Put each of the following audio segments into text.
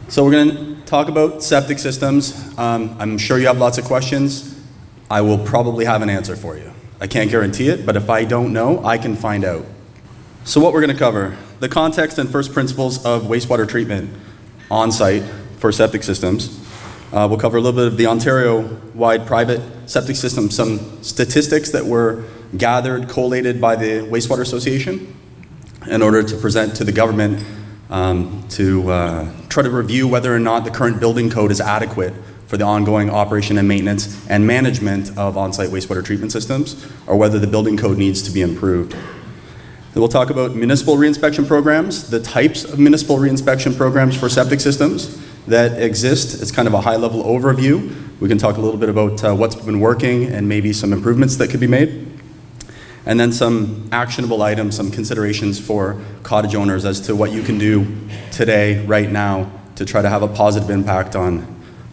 So we're going to talk about septic systems. I'm sure you have lots of questions. I will probably have an answer for you. I can't guarantee it, but if I don't know, I can find out. So what we're going to cover, the context and first principles of wastewater treatment on site for septic systems. We'll cover a little bit of the Ontario-wide private septic system, some statistics that were gathered, collated by the Wastewater Association in order to present to the government to try to review whether or not the current building code is adequate for the ongoing operation and maintenance and management of on-site wastewater treatment systems, or whether the building code needs to be improved. Then we'll talk about municipal reinspection programs, the types of municipal reinspection programs for septic systems that exist. It's kind of a high-level overview. We can talk a little bit about what's been working and maybe some improvements that could be made. And then some actionable items, some considerations for cottage owners as to what you can do today, right now, to try to have a positive impact on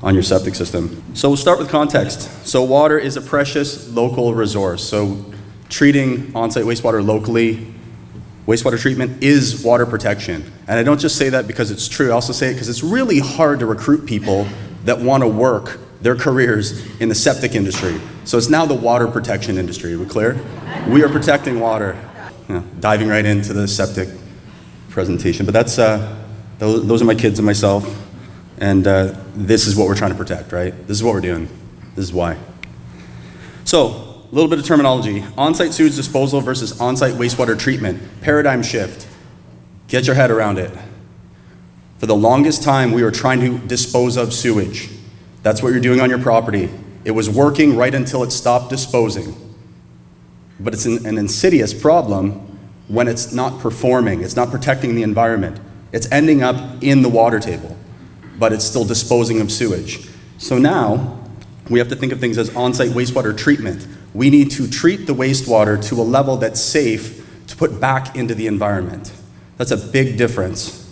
your septic system. So we'll start with context. So water is a precious local resource. So treating on-site wastewater locally, wastewater treatment is water protection. And I don't just say that because it's true, I also say it because it's really hard to recruit people that want to work their careers in the septic industry. So it's now the water protection industry, are we clear? We are protecting water. Yeah, diving right into the septic presentation. But that's, those are my kids and myself, and this is what we're trying to protect, right? This is what we're doing. This is why. So, a little bit of terminology. On-site sewage disposal versus on-site wastewater treatment. Paradigm shift. Get your head around it. For the longest time, we were trying to dispose of sewage. That's what you're doing on your property. It was working right until it stopped disposing. But it's an insidious problem when it's not performing. It's not protecting the environment. It's ending up in the water table, but it's still disposing of sewage. So now, we have to think of things as on-site wastewater treatment. We need to treat the wastewater to a level that's safe to put back into the environment. That's a big difference.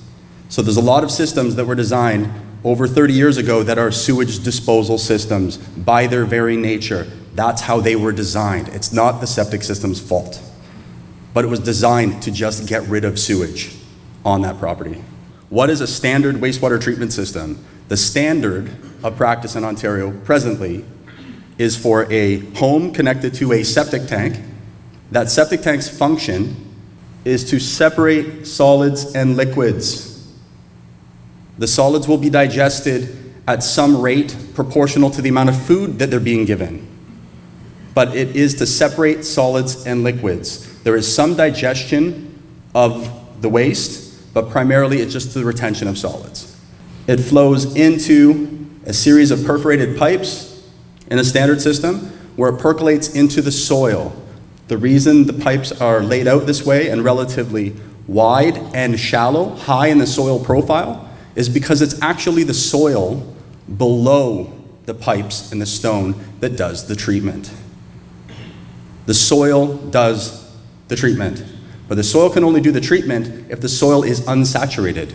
So there's a lot of systems that were designed over 30 years ago that are sewage disposal systems by their very nature. That's how they were designed. It's not the septic system's fault. But it was designed to just get rid of sewage on that property. What is a standard wastewater treatment system? The standard of practice in Ontario presently is for a home connected to a septic tank. That septic tank's function is to separate solids and liquids. The solids will be digested at some rate proportional to the amount of food that they're being given. But it is to separate solids and liquids. There is some digestion of the waste, but primarily it's just the retention of solids. It flows into a series of perforated pipes in a standard system where it percolates into the soil. The reason the pipes are laid out this way and relatively wide and shallow, high in the soil profile, is because it's actually the soil below the pipes and the stone that does the treatment. The soil does the treatment, but the soil can only do the treatment if the soil is unsaturated,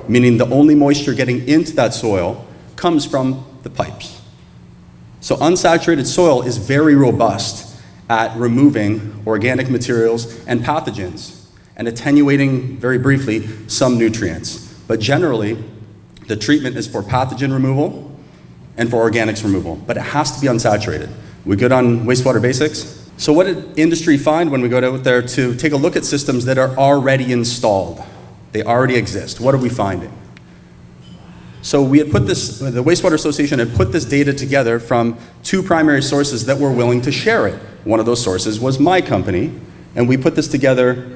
meaning the only moisture getting into that soil comes from the pipes. So unsaturated soil is very robust at removing organic materials and pathogens and attenuating, very briefly, some nutrients. But generally, the treatment is for pathogen removal and for organics removal, but it has to be unsaturated. We good on wastewater basics? So what did industry find when we go out there to take a look at systems that are already installed? They already exist. What are we finding? So we had put this, the Wastewater Association had put this data together from two primary sources that were willing to share it. One of those sources was my company, and we put this together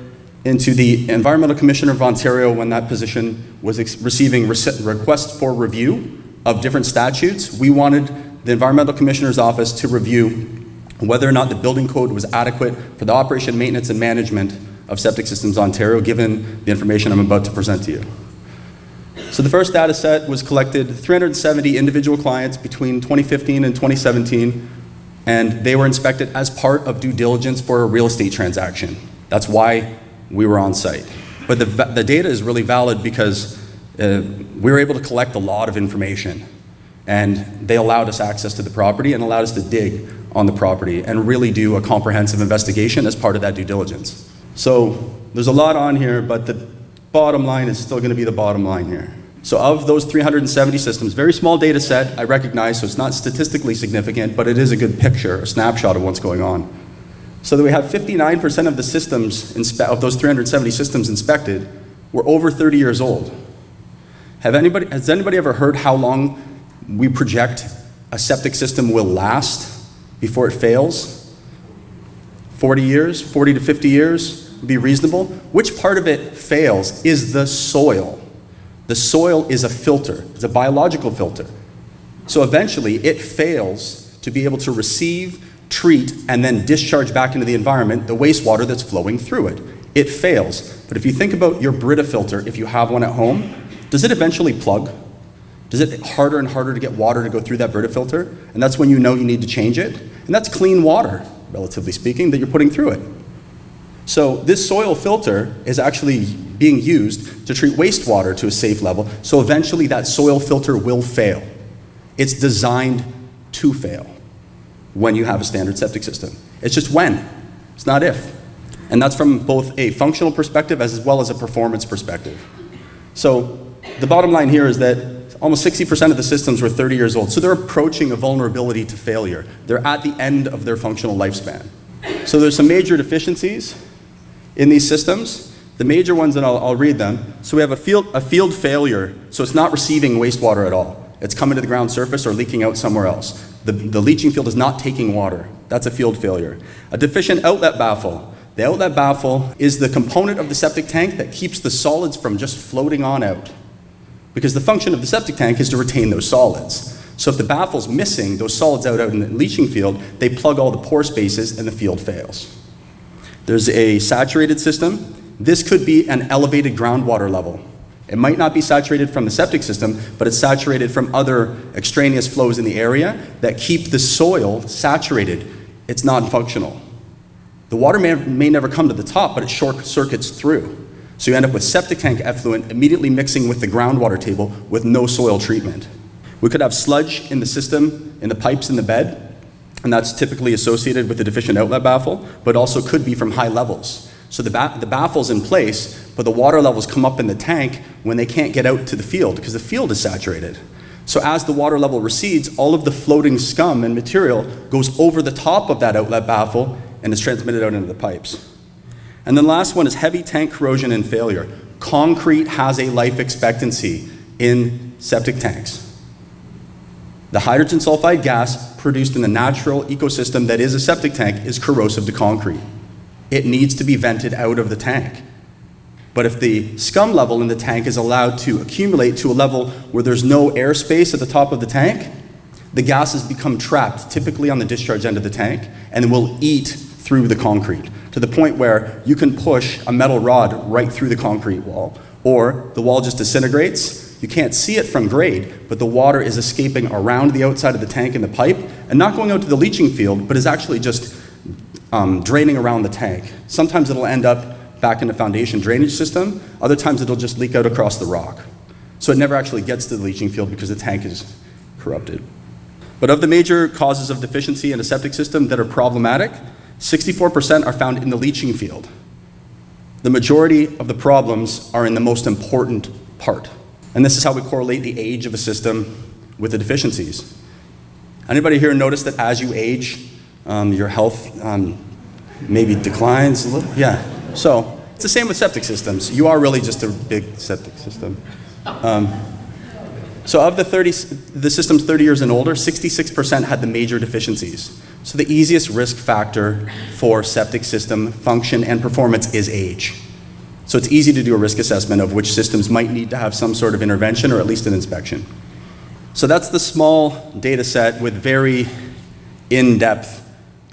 into the Environmental Commissioner of Ontario when that position was receiving requests for review of different statutes. We wanted the Environmental Commissioner's Office to review whether or not the building code was adequate for the operation, maintenance, and management of septic systems in Ontario, given the information I'm about to present to you. So the first data set was collected 370 individual clients between 2015 and 2017, and they were inspected as part of due diligence for a real estate transaction. That's why we were on site. But the data is really valid because we were able to collect a lot of information, and they allowed us access to the property and allowed us to dig on the property and really do a comprehensive investigation as part of that due diligence. So there's a lot on here, but the bottom line is still going to be the bottom line here. So of those 370 systems, very small data set, I recognize, so it's not statistically significant, but it is a good picture, a snapshot of what's going on. So that we have 59% of the systems, of those 370 systems inspected, were over 30 years old. Has anybody ever heard how long we project a septic system will last before it fails? 40 years, 40 to 50 years would be reasonable. Which part of it fails is the soil. The soil is a filter, it's a biological filter. So eventually it fails to be able to receive, treat, and then discharge back into the environment the wastewater that's flowing through it. It fails. But if you think about your Brita filter, if you have one at home, does it eventually plug? Does it harder and harder to get water to go through that Brita filter? And that's when you know you need to change it. And that's clean water, relatively speaking, that you're putting through it. So this soil filter is actually being used to treat wastewater to a safe level, so eventually that soil filter will fail. It's designed to fail when you have a standard septic system. It's just when, it's not if. And that's from both a functional perspective as well as a performance perspective. So the bottom line here is that almost 60% of the systems were 30 years old, so they're approaching a vulnerability to failure. They're at the end of their functional lifespan. So there's some major deficiencies in these systems. The major ones, and I'll read them. So we have a field failure, so it's not receiving wastewater at all. It's coming to the ground surface or leaking out somewhere else. The leaching field is not taking water. That's a field failure. A deficient outlet baffle. The outlet baffle is the component of the septic tank that keeps the solids from just floating on out. Because the function of the septic tank is to retain those solids. So if the baffle's missing those solids out in the leaching field, they plug all the pore spaces and the field fails. There's a saturated system. This could be an elevated groundwater level. It might not be saturated from the septic system, but it's saturated from other extraneous flows in the area that keep the soil saturated. It's non-functional. The water may never come to the top, but it short circuits through. So you end up with septic tank effluent immediately mixing with the groundwater table with no soil treatment. We could have sludge in the system, in the pipes in the bed, and that's typically associated with the deficient outlet baffle, but also could be from high levels. So the baffle's in place, but the water levels come up in the tank when they can't get out to the field because the field is saturated. So as the water level recedes, all of the floating scum and material goes over the top of that outlet baffle and is transmitted out into the pipes. And then the last one is heavy tank corrosion and failure. Concrete has a life expectancy in septic tanks. The hydrogen sulfide gas produced in the natural ecosystem that is a septic tank is corrosive to concrete. It needs to be vented out of the tank. But if the scum level in the tank is allowed to accumulate to a level where there's no airspace at the top of the tank, the gases become trapped, typically on the discharge end of the tank, and will eat through the concrete to the point where you can push a metal rod right through the concrete wall, or the wall just disintegrates. You can't see it from grade, but the water is escaping around the outside of the tank and the pipe and not going out to the leaching field, but is actually just draining around the tank. Sometimes it'll end up back in the foundation drainage system. Other times it'll just leak out across the rock. So it never actually gets to the leaching field because the tank is corrupted. But of the major causes of deficiency in a septic system that are problematic, 64% are found in the leaching field. The majority of the problems are in the most important part. And this is how we correlate the age of a system with the deficiencies. Anybody here notice that as you age, your health maybe declines a little? Yeah. So it's the same with septic systems. You are really just a big septic system. So of the systems 30 years and older, 66% had the major deficiencies. So the easiest risk factor for septic system function and performance is age. So it's easy to do a risk assessment of which systems might need to have some sort of intervention or at least an inspection. So that's the small data set with very in-depth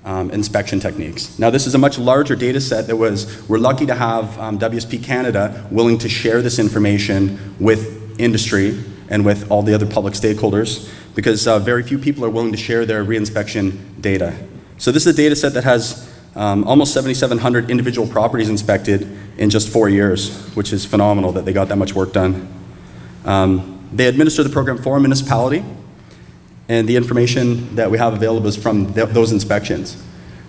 inspection techniques. Now this is a much larger data set that we're lucky to have WSP Canada willing to share this information with industry and with all the other public stakeholders because very few people are willing to share their reinspection data. So this is a data set that has almost 7,700 individual properties inspected in just 4 years, which is phenomenal that they got that much work done. They administer the program for a municipality, and the information that we have available is from those inspections.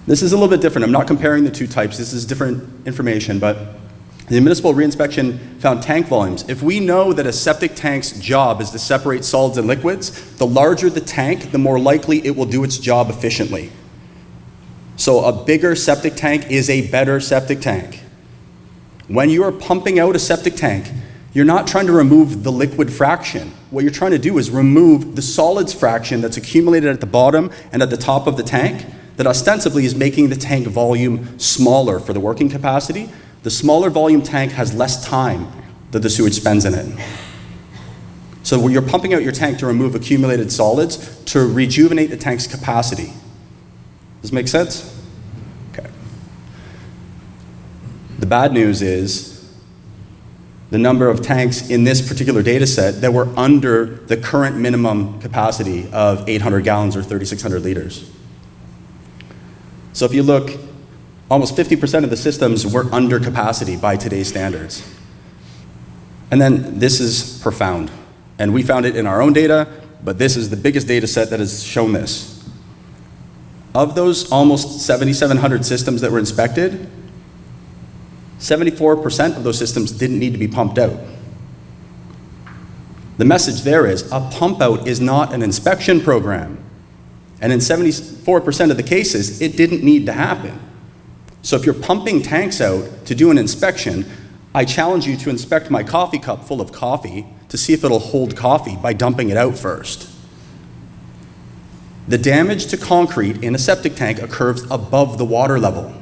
This is a little bit different. I'm not comparing the two types. This is different information, but The municipal reinspection found tank volumes. If we know that a septic tank's job is to separate solids and liquids, the larger the tank, the more likely it will do its job efficiently. So a bigger septic tank is a better septic tank. When you are pumping out a septic tank, you're not trying to remove the liquid fraction. What you're trying to do is remove the solids fraction that's accumulated at the bottom and at the top of the tank that ostensibly is making the tank volume smaller for the working capacity. The smaller volume tank has less time that the sewage spends in it. So when you're pumping out your tank to remove accumulated solids to rejuvenate the tank's capacity. Does this make sense? Okay. The bad news is the number of tanks in this particular data set that were under the current minimum capacity of 800 gallons or 3,600 liters. So if you look, almost 50% of the systems were under capacity by today's standards. And then this is profound. And we found it in our own data, but this is the biggest data set that has shown this. Of those almost 7,700 systems that were inspected, 74% of those systems didn't need to be pumped out. The message there is a pump out is not an inspection program. And in 74% of the cases, it didn't need to happen. So if you're pumping tanks out to do an inspection, I challenge you to inspect my coffee cup full of coffee to see if it'll hold coffee by dumping it out first. The damage to concrete in a septic tank occurs above the water level.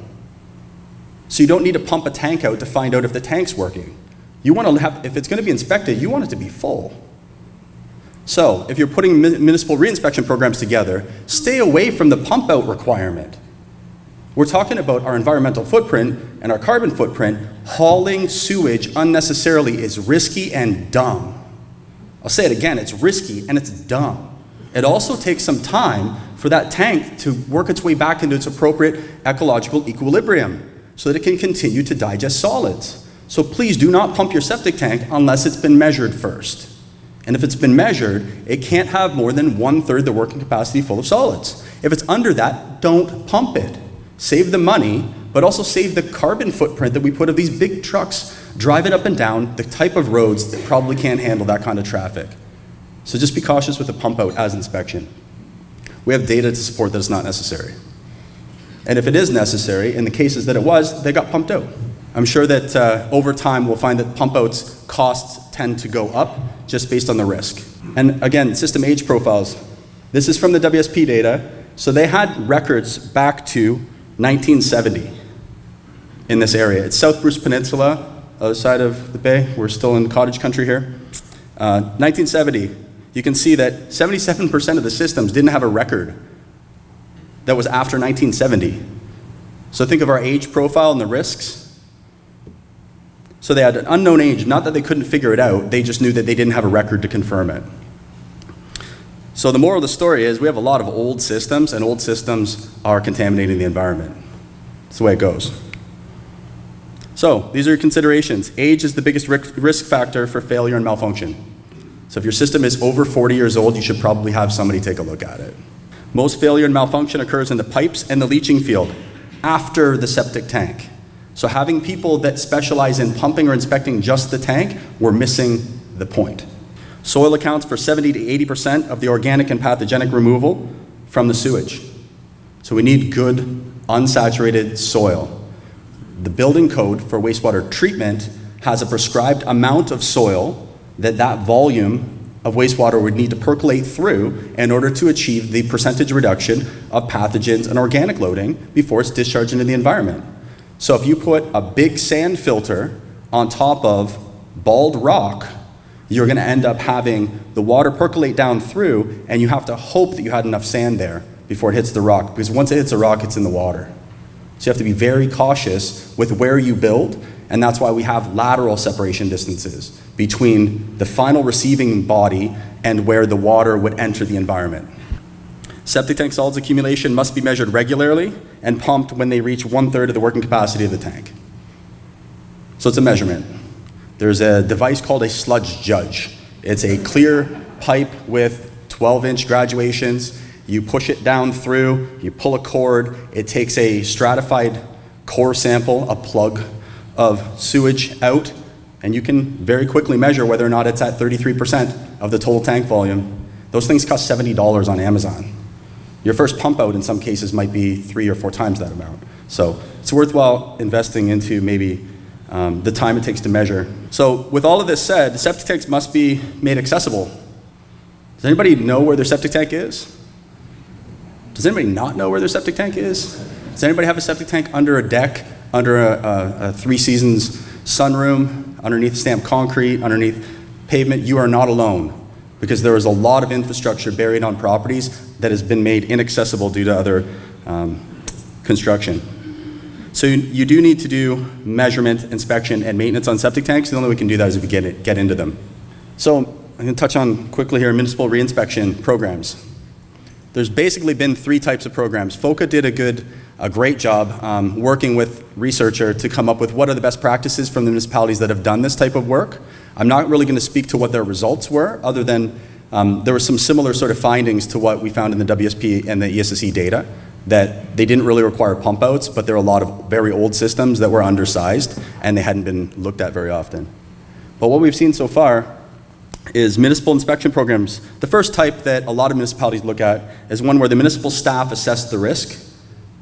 So you don't need to pump a tank out to find out if the tank's working. You want to have, if it's going to be inspected, you want it to be full. So if you're putting municipal reinspection programs together, stay away from the pump out requirement. We're talking about our environmental footprint and our carbon footprint. Hauling sewage unnecessarily is risky and dumb. I'll say it again, it's risky and it's dumb. It also takes some time for that tank to work its way back into its appropriate ecological equilibrium so that it can continue to digest solids. So please do not pump your septic tank unless it's been measured first. And if it's been measured, it can't have more than 1/3 the working capacity full of solids. If it's under that, don't pump it. Save the money, but also save the carbon footprint that we put of these big trucks driving up and down the type of roads that probably can't handle that kind of traffic. So just be cautious with the pump out as inspection. We have data to support that it's not necessary. And if it is necessary, in the cases that it was, they got pumped out. I'm sure that over time we'll find that pump outs costs tend to go up just based on the risk. And again, system age profiles. This is from the WSP data. So they had records back to 1970 in this area. It's South Bruce Peninsula, other side of the bay. We're still in cottage country here. 1970, you can see that 77% of the systems didn't have a record that was after 1970. So think of our age profile and the risks. So they had an unknown age, not that they couldn't figure it out, they just knew that they didn't have a record to confirm it. So the moral of the story is we have a lot of old systems, and old systems are contaminating the environment. That's the way it goes. So these are your considerations. Age is the biggest risk factor for failure and malfunction. So if your system is over 40 years old, you should probably have somebody take a look at it. Most failure and malfunction occurs in the pipes and the leaching field after the septic tank. So having people that specialize in pumping or inspecting just the tank, we're missing the point. Soil accounts for 70 to 80% of the organic and pathogenic removal from the sewage. So we need good, unsaturated soil. The building code for wastewater treatment has a prescribed amount of soil that volume of wastewater would need to percolate through in order to achieve the percentage reduction of pathogens and organic loading before it's discharged into the environment. So if you put a big sand filter on top of bald rock, you're going to end up having the water percolate down through, and you have to hope that you had enough sand there before it hits the rock, because once it hits the rock, it's in the water. So you have to be very cautious with where you build, and that's why we have lateral separation distances between the final receiving body and where the water would enter the environment. Septic tank solids accumulation must be measured regularly and pumped when they reach 1/3 of the working capacity of the tank. So it's a measurement. There's a device called a sludge judge. It's a clear pipe with 12-inch graduations. You push it down through, you pull a cord, it takes a stratified core sample, a plug of sewage out, and you can very quickly measure whether or not it's at 33% of the total tank volume. Those things cost $70 on Amazon. Your first pump out in some cases might be 3 or 4 times that amount. So it's worthwhile investing into maybe the time it takes to measure. So with all of this said, septic tanks must be made accessible. Does anybody know where their septic tank is? Does anybody not know where their septic tank is? Does anybody have a septic tank under a deck, under a 3 Seasons sunroom, underneath stamped concrete, underneath pavement? You are not alone, because there is a lot of infrastructure buried on properties that has been made inaccessible due to other construction. So you do need to do measurement, inspection, and maintenance on septic tanks. The only way we can do that is if we get into them. So I'm going to touch on quickly here municipal reinspection programs. There's basically been 3 types of programs. FOCA did a great job working with researcher to come up with what are the best practices from the municipalities that have done this type of work. I'm not really going to speak to what their results were, other than there were some similar sort of findings to what we found in the WSP and the ESSE data, that they didn't really require pump outs, but there are a lot of very old systems that were undersized and they hadn't been looked at very often. But what we've seen so far is municipal inspection programs. The first type that a lot of municipalities look at is one where the municipal staff assess the risk.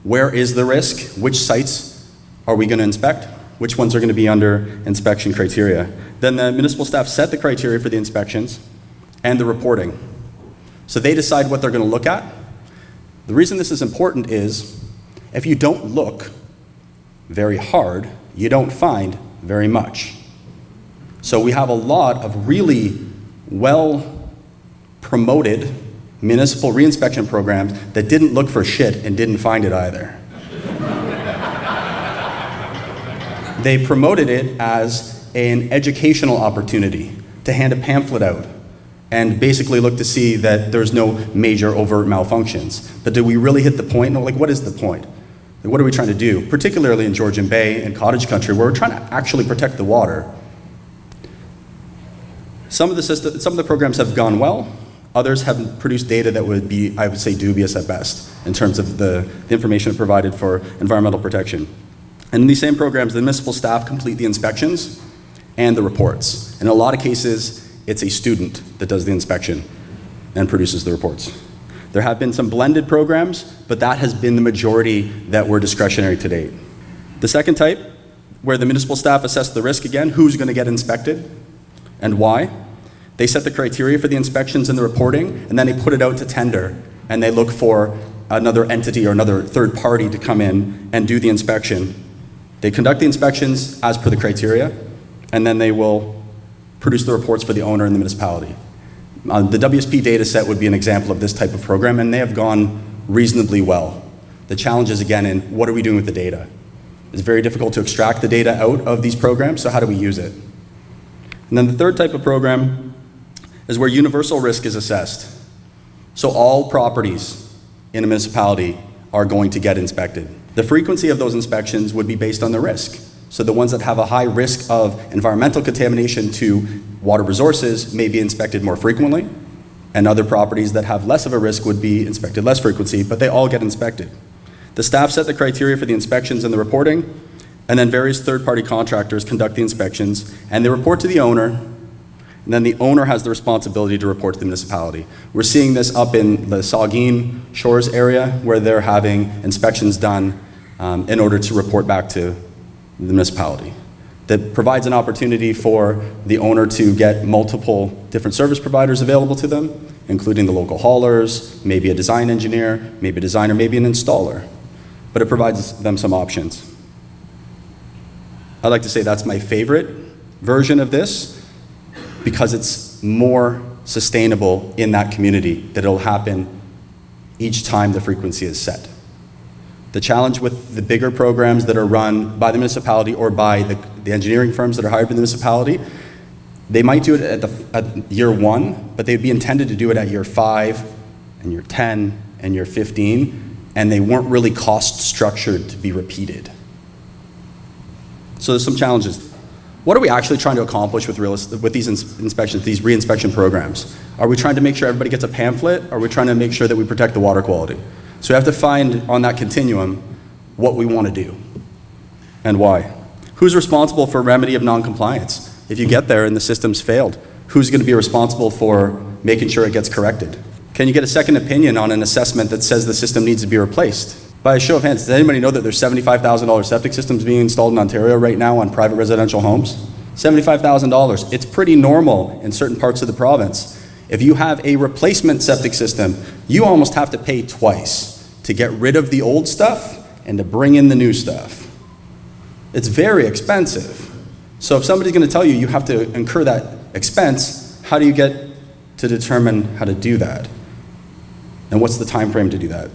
Where is the risk? Which sites are we going to inspect? Which ones are going to be under inspection criteria? Then the municipal staff set the criteria for the inspections and the reporting. So they decide what they're going to look at. The reason this is important is if you don't look very hard, you don't find very much. So we have a lot of really well-promoted municipal reinspection programs that didn't look for shit and didn't find it either. They promoted it as an educational opportunity to hand a pamphlet out and basically look to see that there's no major overt malfunctions. But did we really hit the point? No, like, what is the point? Like, what are we trying to do? Particularly in Georgian Bay and cottage country, where we're trying to actually protect the water. Some of the programs have gone well. Others have produced data that would be, I would say, dubious at best in terms of the information provided for environmental protection. And in these same programs, the municipal staff complete the inspections and the reports. In a lot of cases, it's a student that does the inspection and produces the reports. There have been some blended programs, but that has been the majority that were discretionary to date. The second type, where the municipal staff assess the risk again, who's going to get inspected and why. They set the criteria for the inspections and the reporting, and then they put it out to tender, and they look for another entity or another third party to come in and do the inspection. They conduct the inspections as per the criteria, and then they will produce the reports for the owner and the municipality. The WSP data set would be an example of this type of program, and they have gone reasonably well. The challenge is, again, in what are we doing with the data? It's very difficult to extract the data out of these programs, so how do we use it? And then the third type of program is where universal risk is assessed. So all properties in a municipality are going to get inspected. The frequency of those inspections would be based on the risk. So the ones that have a high risk of environmental contamination to water resources may be inspected more frequently, and other properties that have less of a risk would be inspected less frequency, but they all get inspected. The staff set the criteria for the inspections and the reporting, and then various third-party contractors conduct the inspections, and they report to the owner, and then the owner has the responsibility to report to the municipality. We're seeing this up in the Saugeen Shores area, where they're having inspections done in order to report back to the municipality. That provides an opportunity for the owner to get multiple different service providers available to them, including the local haulers, maybe a design engineer, maybe a designer, maybe an installer. But it provides them some options. I'd like to say that's my favorite version of this, because it's more sustainable in that community, that it'll happen each time the frequency is set. The challenge with the bigger programs that are run by the municipality or by the engineering firms that are hired by the municipality, they might do it at year 1, but they'd be intended to do it at year 5 and year 10 and year 15, and they weren't really cost structured to be repeated. So there's some challenges. What are we actually trying to accomplish with these inspections, these re-inspection programs? Are we trying to make sure everybody gets a pamphlet? Or are we trying to make sure that we protect the water quality? So we have to find on that continuum what we want to do and why. Who's responsible for remedy of non-compliance? If you get there and the system's failed, who's going to be responsible for making sure it gets corrected? Can you get a second opinion on an assessment that says the system needs to be replaced? By a show of hands, does anybody know that there's $75,000 septic systems being installed in Ontario right now on private residential homes? $75,000. It's pretty normal in certain parts of the province. If you have a replacement septic system, you almost have to pay twice to get rid of the old stuff and to bring in the new stuff. It's very expensive. So if somebody's going to tell you you have to incur that expense, how do you get to determine how to do that? And what's the time frame to do that?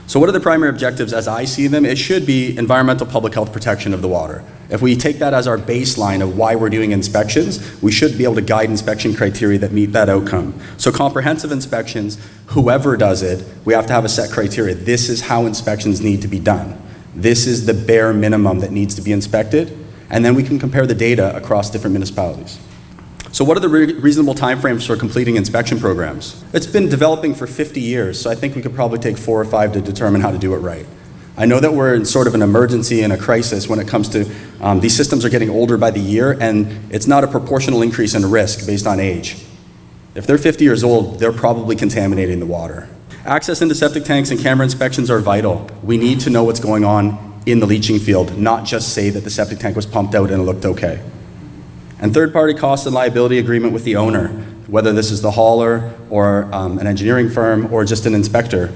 So what are the primary objectives as I see them? It should be environmental public health protection of the water. If we take that as our baseline of why we're doing inspections, we should be able to guide inspection criteria that meet that outcome. So comprehensive inspections, whoever does it, we have to have a set criteria. This is how inspections need to be done. This is the bare minimum that needs to be inspected, and then we can compare the data across different municipalities. So what are the reasonable timeframes for completing inspection programs? It's been developing for 50 years, so I think we could probably take 4 or 5 to determine how to do it right. I know that we're in sort of an emergency and a crisis when it comes to, these systems are getting older by the year, and it's not a proportional increase in risk based on age. If they're 50 years old, they're probably contaminating the water. Access into septic tanks and camera inspections are vital. We need to know what's going on in the leaching field, not just say that the septic tank was pumped out and it looked okay. And third-party cost and liability agreement with the owner, whether this is the hauler or an engineering firm or just an inspector.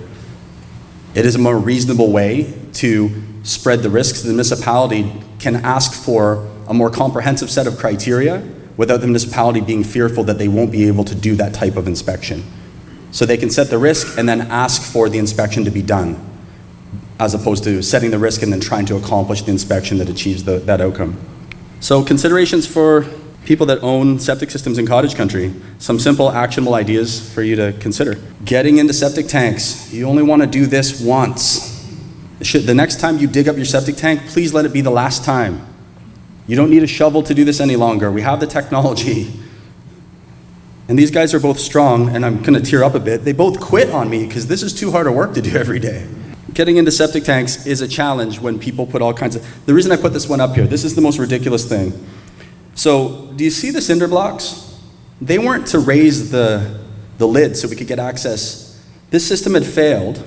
It is a more reasonable way to spread the risks. The municipality can ask for a more comprehensive set of criteria without the municipality being fearful that they won't be able to do that type of inspection. So they can set the risk and then ask for the inspection to be done, as opposed to setting the risk and then trying to accomplish the inspection that achieves that outcome. So considerations for people that own septic systems in cottage country. Some simple actionable ideas for you to consider. Getting into septic tanks. You only want to do this once. The next time you dig up your septic tank, please let it be the last time. You don't need a shovel to do this any longer. We have the technology. And these guys are both strong, and I'm going to tear up a bit. They both quit on me because this is too hard a work to do every day. Getting into septic tanks is a challenge when people put all kinds of... The reason I put this one up here, this is the most ridiculous thing. So, do you see the cinder blocks? They weren't to raise the lid so we could get access. This system had failed,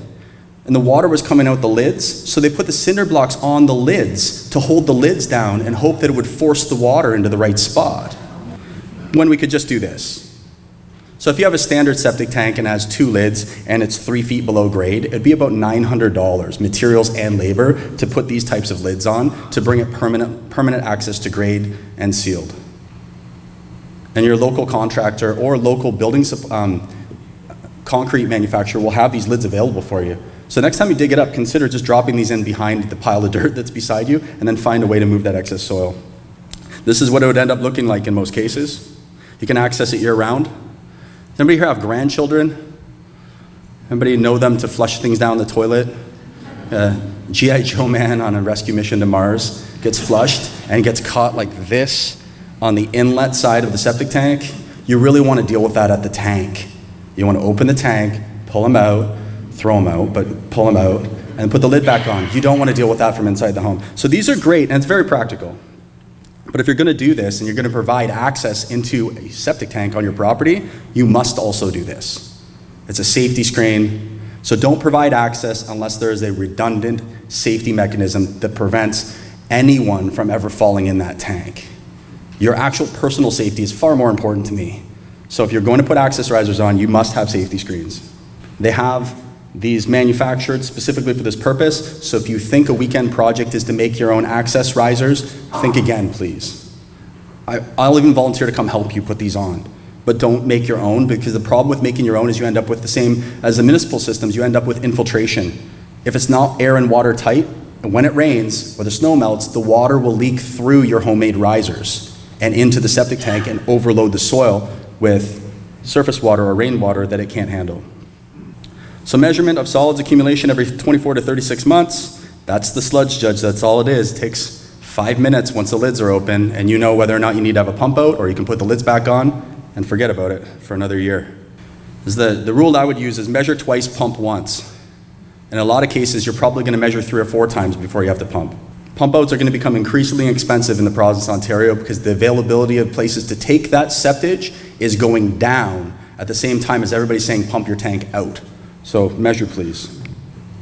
and the water was coming out the lids, so they put the cinder blocks on the lids to hold the lids down and hope that it would force the water into the right spot, when we could just do this. So if you have a standard septic tank and has 2 lids and it's 3 feet below grade, it'd be about $900, materials and labor, to put these types of lids on to bring it permanent access to grade and sealed. And your local contractor or local building concrete manufacturer will have these lids available for you. So next time you dig it up, consider just dropping these in behind the pile of dirt that's beside you and then find a way to move that excess soil. This is what it would end up looking like in most cases. You can access it year-round. Anybody here have grandchildren? Anybody know them to flush things down the toilet? G.I. Joe man on a rescue mission to Mars gets flushed and gets caught like this on the inlet side of the septic tank. You really want to deal with that at the tank. You want to open the tank, pull them out, throw them out, but pull them out, and put the lid back on. You don't want to deal with that from inside the home. So these are great, and it's very practical. But if you're going to do this and you're going to provide access into a septic tank on your property, you must also do this. It's a safety screen, so don't provide access unless there is a redundant safety mechanism that prevents anyone from ever falling in that tank. Your actual personal safety is far more important to me. So if you're going to put access risers on, you must have safety screens. They have these manufactured specifically for this purpose, so if you think a weekend project is to make your own access risers, think again, please. I'll even volunteer to come help you put these on, but don't make your own, because the problem with making your own is you end up with the same as the municipal systems. You end up with infiltration. If it's not air and water tight, and when it rains or the snow melts, the water will leak through your homemade risers and into the septic tank and overload the soil with surface water or rainwater that it can't handle. So measurement of solids accumulation every 24 to 36 months, that's the sludge judge, that's all it is. It takes 5 minutes once the lids are open, and you know whether or not you need to have a pump out, or you can put the lids back on and forget about it for another year. The rule I would use is measure twice, pump once. In a lot of cases, you're probably going to measure 3 or 4 times before you have to pump. Pump outs are going to become increasingly expensive in the province of Ontario because the availability of places to take that septage is going down at the same time as everybody's saying pump your tank out. So measure please.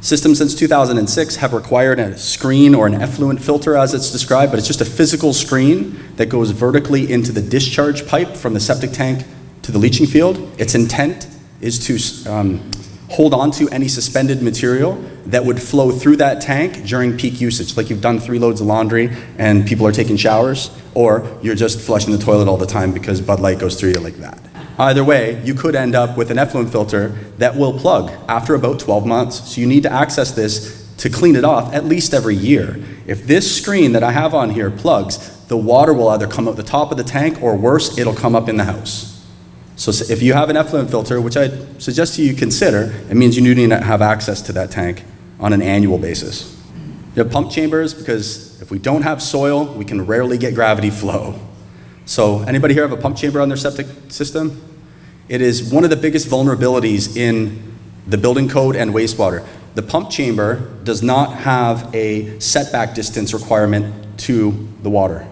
Systems since 2006 have required a screen or an effluent filter as it's described, but it's just a physical screen that goes vertically into the discharge pipe from the septic tank to the leaching field. Its intent is to hold on to any suspended material that would flow through that tank during peak usage, like you've done 3 loads of laundry and people are taking showers, or you're just flushing the toilet all the time because Bud Light goes through you like that. Either way, you could end up with an effluent filter that will plug after about 12 months. So you need to access this to clean it off at least every year. If this screen that I have on here plugs, the water will either come out the top of the tank or worse, it'll come up in the house. So if you have an effluent filter, which I suggest you consider, it means you need to have access to that tank on an annual basis. You have pump chambers because if we don't have soil, we can rarely get gravity flow. So anybody here have a pump chamber on their septic system? It is one of the biggest vulnerabilities in the building code and wastewater. The pump chamber does not have a setback distance requirement to the water.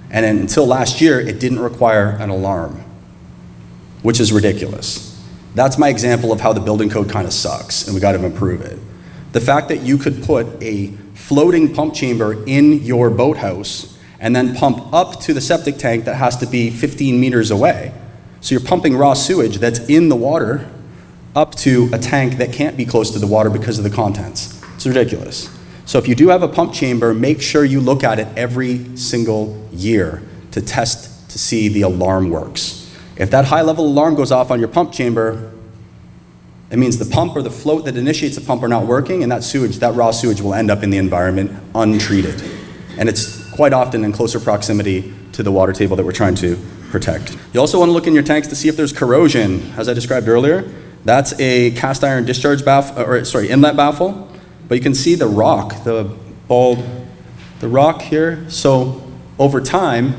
And until last year, it didn't require an alarm, which is ridiculous. That's my example of how the building code kind of sucks, and we got to improve it. The fact that you could put a floating pump chamber in your boathouse and then pump up to the septic tank that has to be 15 meters away. So you're pumping raw sewage that's in the water up to a tank that can't be close to the water because of the contents. It's ridiculous. So if you do have a pump chamber, make sure you look at it every single year to test to see the alarm works. If that high-level alarm goes off on your pump chamber, it means the pump or the float that initiates the pump are not working, and that sewage, that raw sewage will end up in the environment untreated. And it's quite often in closer proximity to the water table that we're trying to protect. You also want to look in your tanks to see if there's corrosion. As I described earlier, that's a cast iron discharge inlet baffle, but you can see the rock, the rock here. So over time,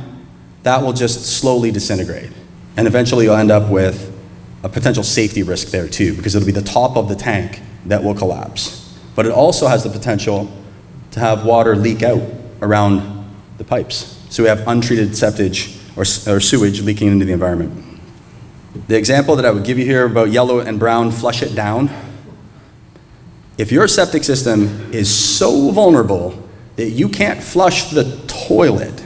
that will just slowly disintegrate. And eventually you'll end up with a potential safety risk there too, because it'll be the top of the tank that will collapse. But it also has the potential to have water leak out around the pipes. So we have untreated septage or sewage leaking into the environment. The example that I would give you here about yellow and brown, flush it down. If your septic system is so vulnerable that you can't flush the toilet,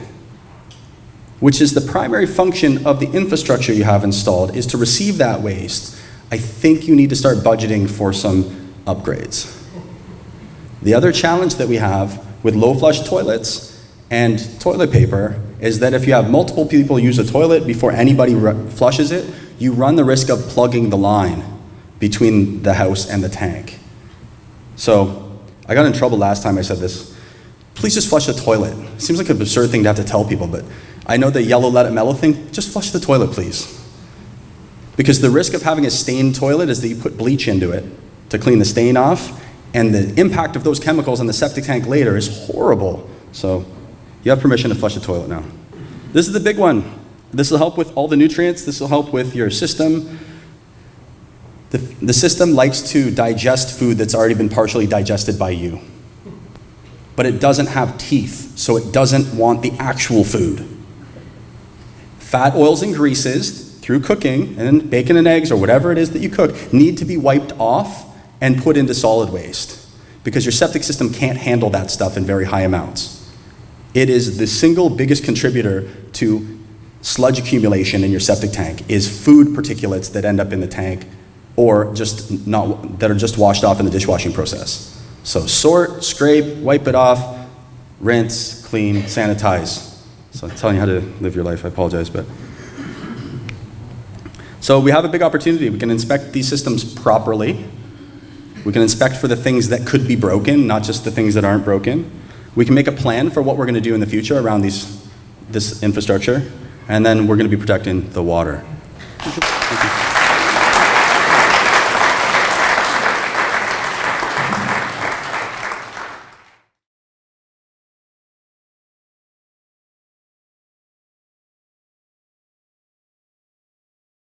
which is the primary function of the infrastructure you have installed, is to receive that waste, I think you need to start budgeting for some upgrades. The other challenge that we have with low flush toilets and toilet paper is that if you have multiple people use a toilet before anybody flushes it, you run the risk of plugging the line between the house and the tank. So I got in trouble last time I said this. Please just flush the toilet. It seems like an absurd thing to have to tell people, but I know the yellow let it mellow thing, just flush the toilet, please. Because the risk of having a stained toilet is that you put bleach into it to clean the stain off, and the impact of those chemicals on the septic tank later is horrible. So you have permission to flush the toilet now. This is the big one. This will help with all the nutrients. This will help with your system. The system likes to digest food that's already been partially digested by you. But it doesn't have teeth, so it doesn't want the actual food. Fat, oils, and greases, through cooking, and bacon and eggs, or whatever it is that you cook, need to be wiped off and put into solid waste, because your septic system can't handle that stuff in very high amounts. It is the single biggest contributor to sludge accumulation in your septic tank, is food particulates that end up in the tank, or that are just washed off in the dishwashing process. So sort, scrape, wipe it off, rinse, clean, sanitize. So I'm telling you how to live your life, I apologize, but. So we have a big opportunity. We can inspect these systems properly. We can inspect for the things that could be broken, not just the things that aren't broken. We can make a plan for what we're going to do in the future around this infrastructure, and then we're going to be protecting the water.